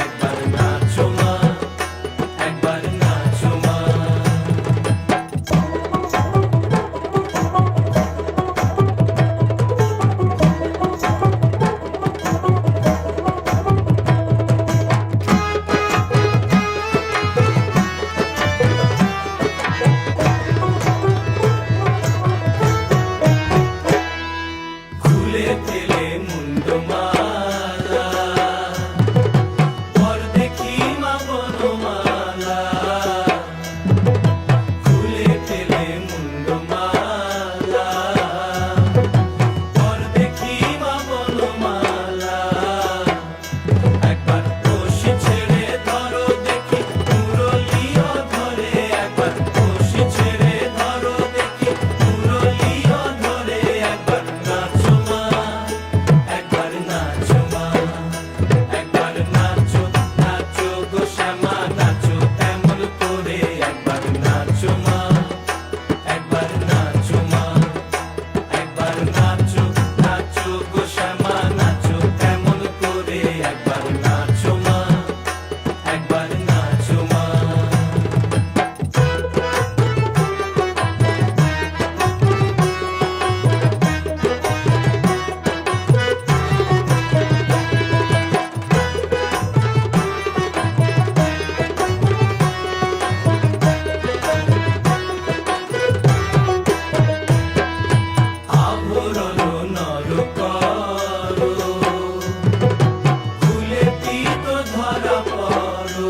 একবার নাচো মা, একবার নাচো মা। খুলে ফেলে মুন্ডমালা, পর দেখি মা বনমালা। খুলে ফেলে মুন্ডমালা, পর দেখি মা বনমালা। একবার রশি ছেড়ে ধরো দেখি মুরলিও ধরে, একবার রশি ছেড়ে ধরো দেখি মুরলিও ধরে। একবার নাচো মা, একবার নাচো মা, একবার নাচো, নাচো গো শ্যামা নাচো তেমন করে। একবার নাচো মা, একবার নাচো মা, একবার নাচো, নাচো গো শ্যামা নাচো তেমন করে। একবার নাচো মা, একবার নাচো মা। আভরণ নর করো, খুলে পিত ধরা পড়ো।